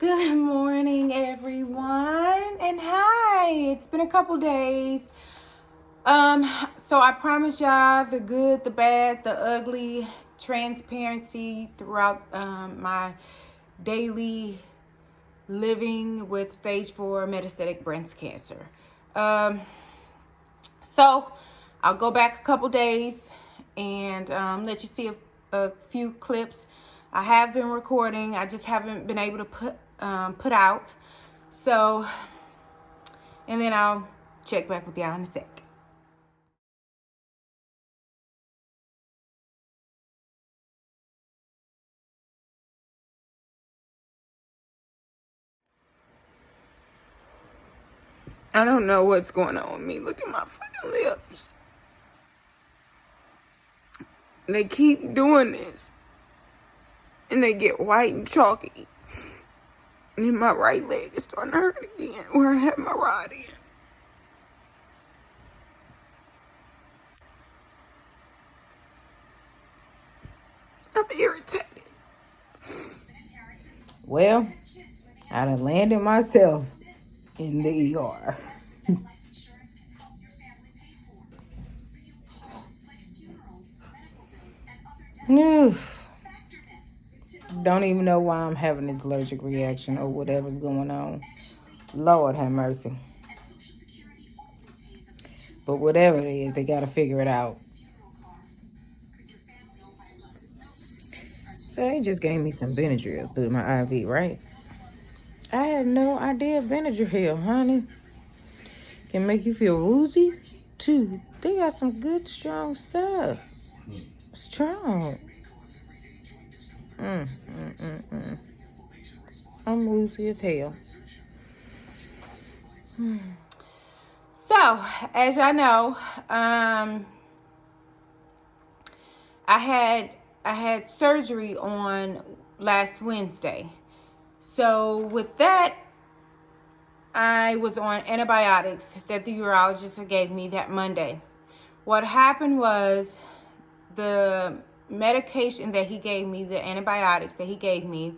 Good morning, everyone, and hi. It's been a couple days. So I promise y'all the good, the bad, the ugly, transparency throughout my daily living with stage 4 metastatic breast cancer. So I'll go back a couple days and let you see a few clips. I have been recording. I just haven't been able to put out. So, and then I'll check back with y'all in a sec. I don't know what's going on with me. Look at my fucking lips. They keep doing this. And they get white and chalky. And my right leg is starting to hurt again where I have my rod in. I'm irritated. Well, I done landed myself in the ER. Don't even know why I'm having this allergic reaction or whatever's going on. Lord have mercy. But whatever it is, they gotta figure it out. So they just gave me some Benadryl through my IV, right? I had no idea Benadryl, honey, can make you feel woozy too. They got some good, strong stuff. Strong. I'm woozy as hell. So, as y'all know, I had surgery on last Wednesday. So with that, I was on antibiotics that the urologist gave me that Monday. What happened was the medication that he gave me, the antibiotics that he gave me,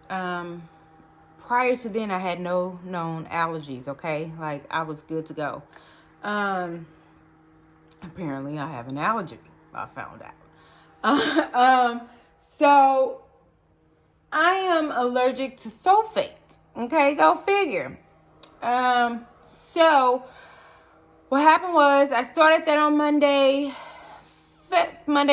prior to then I had no known allergies, okay? Like I was good to go. Apparently I have an allergy, I found out. So I am allergic to sulfate. Okay, go figure. So what happened was I started that on Monday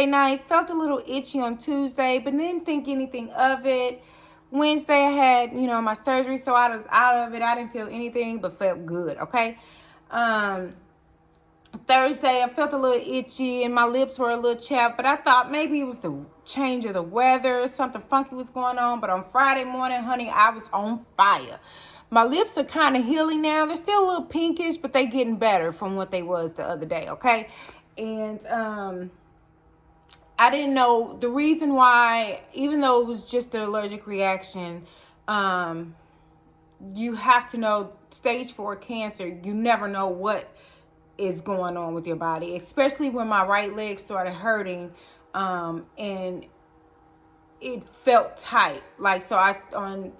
night, felt a little itchy on Tuesday, but didn't think anything of it. Wednesday I had, my surgery, so I was out of it. I didn't feel anything, but felt good, okay? Thursday I felt a little itchy and my lips were a little chapped, but I thought maybe it was the change of the weather, something funky was going on. But on Friday morning, honey, I was on fire. My lips are kind of healing now. They're still a little pinkish, but they getting better from what they was the other day, okay? And I didn't know the reason why, even though it was just an allergic reaction. You have to know stage 4 cancer. You never know what is going on with your body, especially when my right leg started hurting, and it felt tight. Like, so on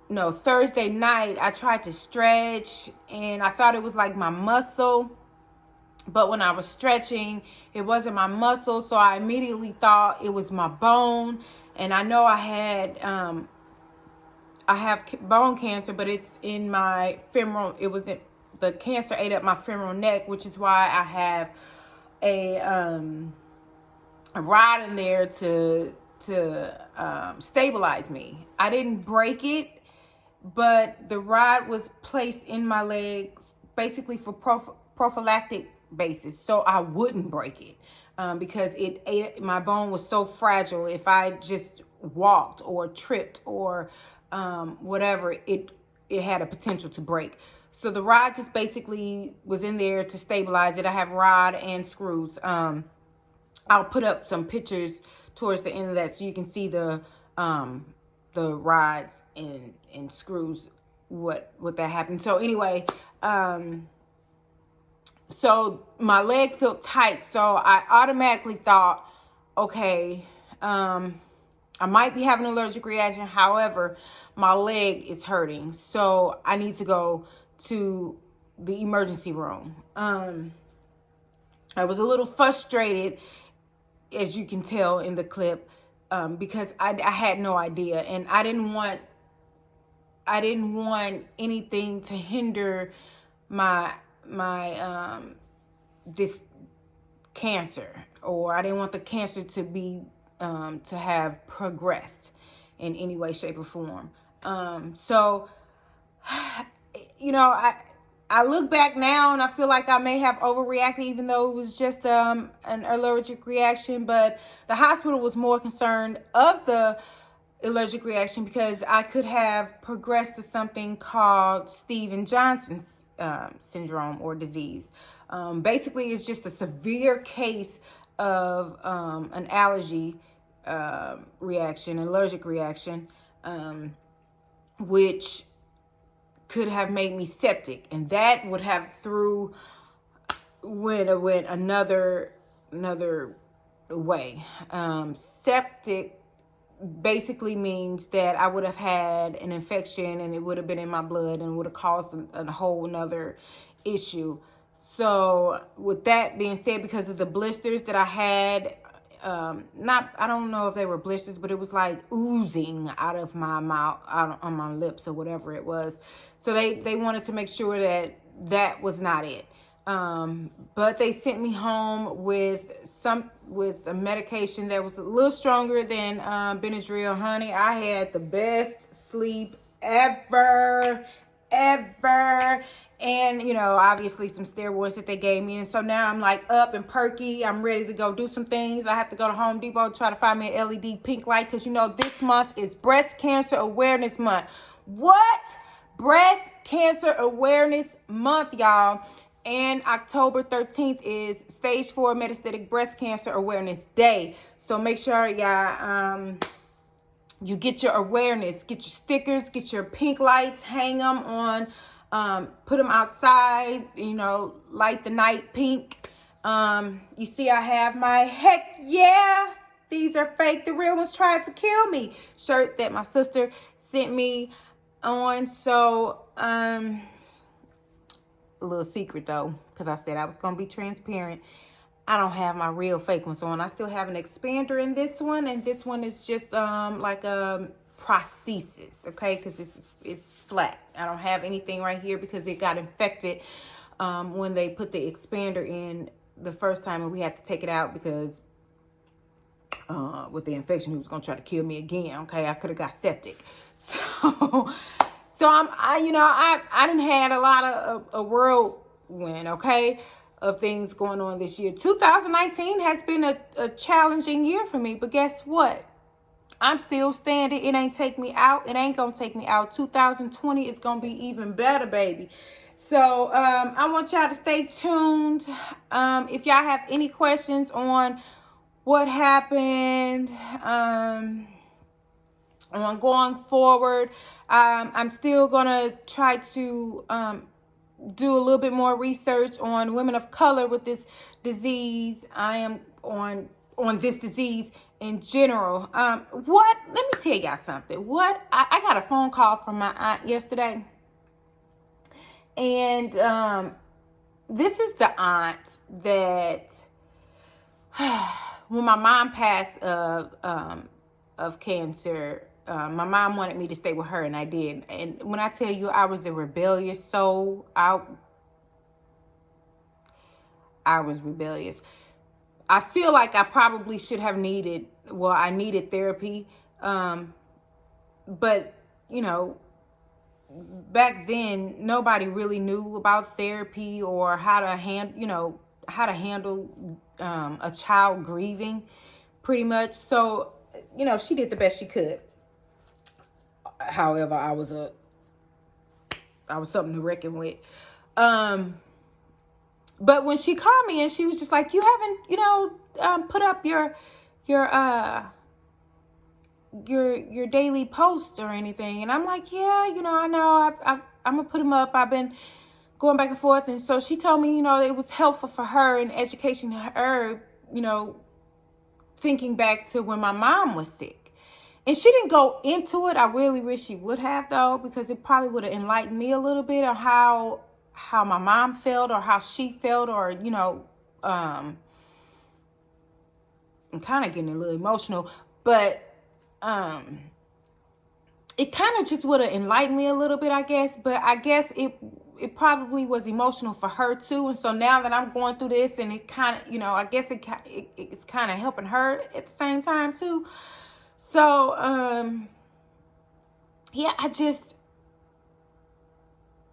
Thursday night, I tried to stretch and I thought it was like my muscle. But when I was stretching, it wasn't my muscle. So I immediately thought it was my bone. And I know I have bone cancer, but it's in my femoral. The cancer ate up my femoral neck, which is why I have a rod in there to stabilize me. I didn't break it, but the rod was placed in my leg basically for prophylactic basis, so I wouldn't break it, because it ate, my bone was so fragile. If I just walked or tripped or whatever, it had a potential to break. So the rod just basically was in there to stabilize it. I have rod and screws. I'll put up some pictures towards the end of that so you can see the rods and screws, what that happened. So anyway, so my leg felt tight, so I automatically thought, okay, I might be having an allergic reaction. However, my leg is hurting. So I need to go to the emergency room. I was a little frustrated, as you can tell in the clip, because I had no idea. And I didn't want anything to hinder my this cancer, or I didn't want the cancer to be to have progressed in any way, shape, or form. So I look back now and I feel like I may have overreacted, even though it was just an allergic reaction. But the hospital was more concerned of the allergic reaction because I could have progressed to something called Stevens-Johnson's syndrome or disease. Basically, it's just a severe case of an allergy reaction, an allergic reaction, which could have made me septic, and that would have went another way. Septic basically means that I would have had an infection and it would have been in my blood and would have caused a whole nother issue. So with that being said, because of the blisters that I had, I don't know if they were blisters, but it was like oozing out of my mouth, out on my lips or whatever it was. So they wanted to make sure that was not it. But they sent me home with a medication that was a little stronger than Benadryl. Honey, I had the best sleep ever. And, obviously some steroids that they gave me. And so now I'm like up and perky. I'm ready to go do some things. I have to go to Home Depot, try to find me an LED pink light. Because, this month is Breast Cancer Awareness Month. What? Breast Cancer Awareness Month, y'all. And October 13th is Stage 4 Metastatic Breast Cancer Awareness Day. So make sure, y'all, you get your awareness, get your stickers, get your pink lights, hang them on, put them outside, light the night pink. You see I have my heck yeah, these are fake, the real ones tried to kill me shirt that my sister sent me on. So, a little secret though, because I said I was going to be transparent. I don't have my real fake ones on. I still have an expander in this one, and this one is just like a prosthesis, okay? Because it's flat. I don't have anything right here because it got infected when they put the expander in the first time, and we had to take it out because with the infection, he was gonna try to kill me again. Okay, I could have got septic. So I done had a lot of a whirlwind, okay, of things going on this year. 2019 has been a challenging year for me, but guess what? I'm still standing. It ain't take me out. It ain't gonna take me out. 2020 is gonna be even better, baby. So I want y'all to stay tuned. If y'all have any questions on what happened, on going forward, I'm still gonna try to do a little bit more research on women of color with this disease. I am on this disease in general. Let me tell y'all something. I got a phone call from my aunt yesterday, and this is the aunt that when my mom passed of cancer, my mom wanted me to stay with her, and I did. And when I tell you I was a rebellious soul, I was rebellious. I feel like I probably should have needed therapy. But, back then, nobody really knew about therapy or how to handle a child grieving, pretty much. So, she did the best she could. However, I was something to reckon with. But when she called me and she was just like, you haven't, put up your daily posts or anything. And I'm like, yeah, I know I'm gonna put them up. I've been going back and forth. And so she told me, it was helpful for her and education her, thinking back to when my mom was sick. And she didn't go into it. I really wish she would have, though, because it probably would have enlightened me a little bit on how my mom felt or how she felt, or, you know, I'm kind of getting a little emotional, but it kind of just would have enlightened me a little bit, I guess. But I guess it probably was emotional for her too. And so now that I'm going through this, and it kind of, you know, I guess it's kind of helping her at the same time too. So, yeah,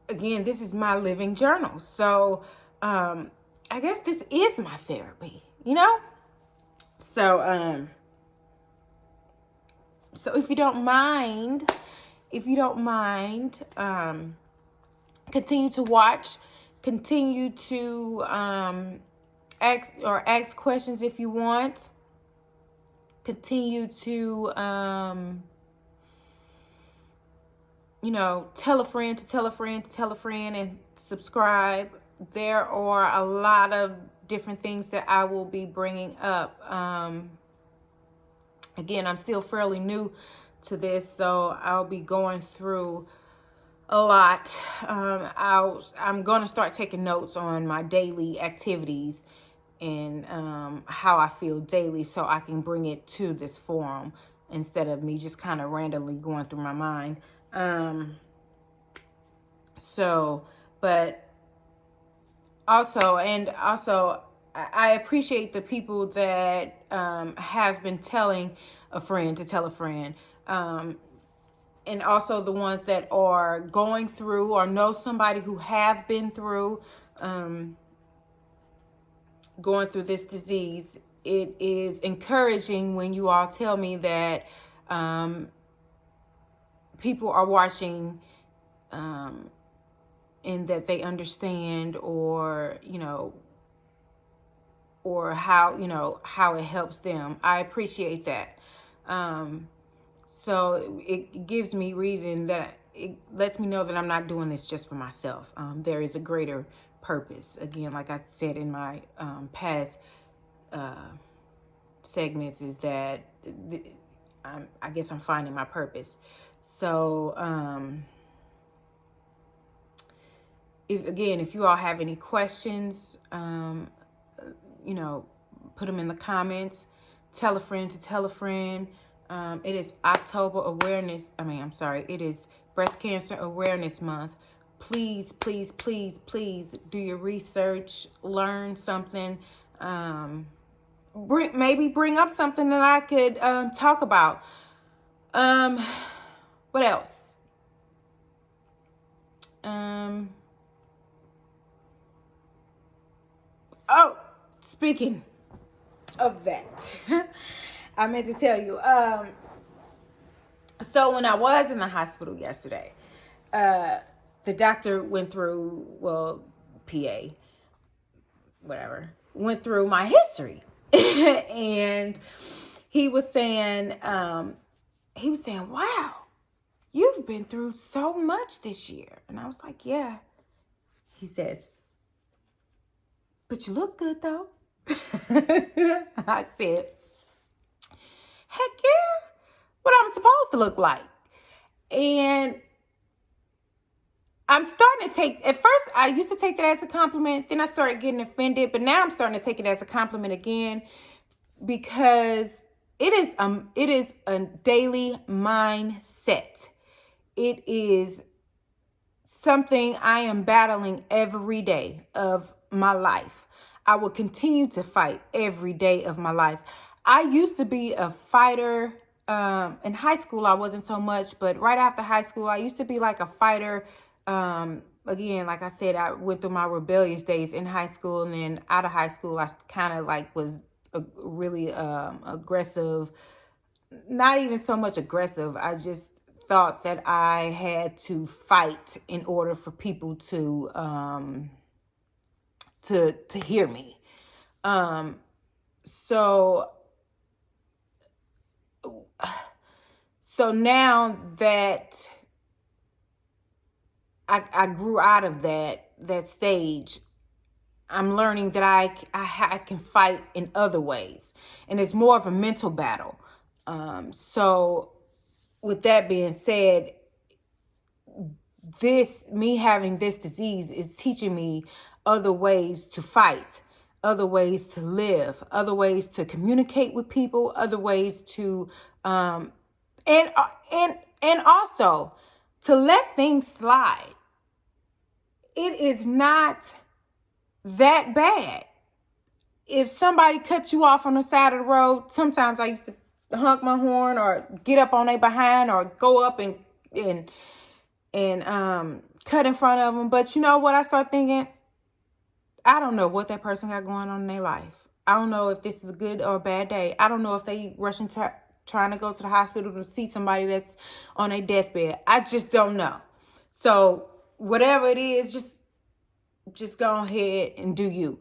again, this is my living journal. So, I guess this is my therapy, you know? So, so if you don't mind, continue to watch, continue to, ask questions if you want. Continue to, you know, tell a friend to tell a friend to tell a friend, and subscribe. There are a lot of different things that I will be bringing up. Again, I'm still fairly new to this, so I'll be going through a lot. I'm going to start taking notes on my daily activities and how I feel daily, so I can bring it to this forum instead of me just kind of randomly going through my mind. But also, I appreciate the people that have been telling a friend to tell a friend. And also the ones that are going through or know somebody who have been through, going through this disease. It is encouraging when you all tell me that people are watching, and that they understand, or, you know, or how, you know, how it helps them. I appreciate that. So it gives me reason, that it lets me know that I'm not doing this just for myself. There is a greater purpose. Again, like I said in my past segments, is that I guess I'm finding my purpose. So, if you all have any questions, you know, put them in the comments. Tell a friend to tell a friend. It is it is Breast Cancer Awareness Month. Please, please, please, please do your research, learn something. Bring up something that I could talk about. What else? Oh, speaking of that, I meant to tell you. So when I was in the hospital yesterday, the doctor went through, PA, whatever, went through my history. And he was saying, wow, you've been through so much this year. And I was like, yeah. He says, but you look good though. I said, heck yeah, what I'm supposed to look like. And I'm starting to take, at first I used to take that as a compliment. Then I started getting offended, but now I'm starting to take it as a compliment again, because it is a daily mindset. It is something I am battling every day of my life. I will continue to fight every day of my life. I used to be a fighter. In high school, I wasn't so much, but right after high school, I used to be like a fighter. Again, like I said, I went through my rebellious days in high school, and then out of high school, I kind of like was really aggressive. Not even so much aggressive. I just thought that I had to fight in order for people to hear me. So now that I grew out of that stage, I'm learning that I can fight in other ways, and it's more of a mental battle. So with that being said, me having this disease is teaching me other ways to fight, other ways to live, other ways to communicate with people, other ways to and also to let things slide. It is not that bad. If somebody cuts you off on the side of the road, sometimes I used to honk my horn or get up on their behind or go up and cut in front of them. But you know what? I start thinking, I don't know what that person got going on in their life. I don't know if this is a good or a bad day. I don't know if they rushing trying to go to the hospital to see somebody that's on a deathbed. I just don't know. So whatever it is, just go ahead and do you.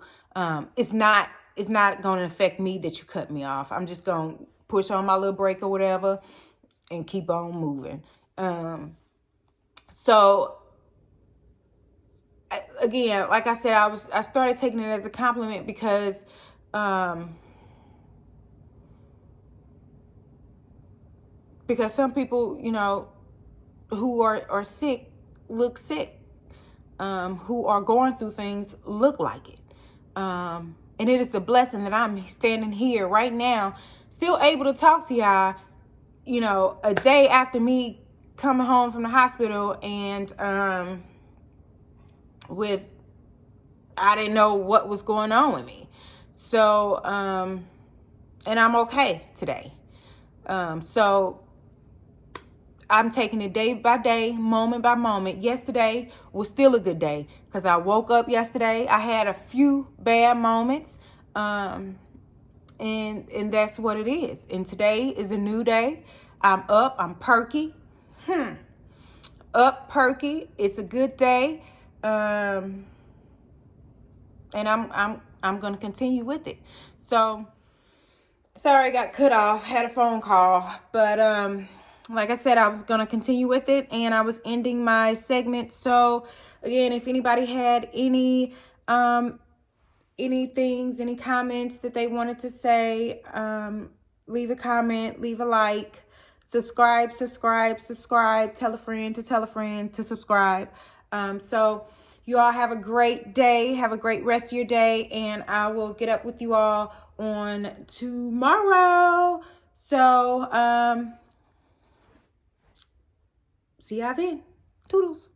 It's not going to affect me that you cut me off. I'm just going to push on my little brake or whatever and keep on moving. So again, like I said, I started taking it as a compliment because some people, you know, who are sick look sick. Who are going through things look like it. And it is a blessing that I'm standing here right now, still able to talk to y'all, you know, a day after me coming home from the hospital and I didn't know what was going on with me. So, and I'm okay today. So I'm taking it day by day, moment by moment. Yesterday was still a good day because I woke up yesterday. I had a few bad moments, and that's what it is. And today is a new day. I'm up. I'm perky. Up perky. It's a good day, and I'm gonna continue with it. So sorry I got cut off. Had a phone call, but like I said, I was going to continue with it and I was ending my segment. So again, if anybody had any any comments that they wanted to say, leave a comment, leave a like, subscribe, tell a friend to subscribe. So you all have a great day. Have a great rest of your day. And I will get up with you all on tomorrow. So, see y'all then. Toodles.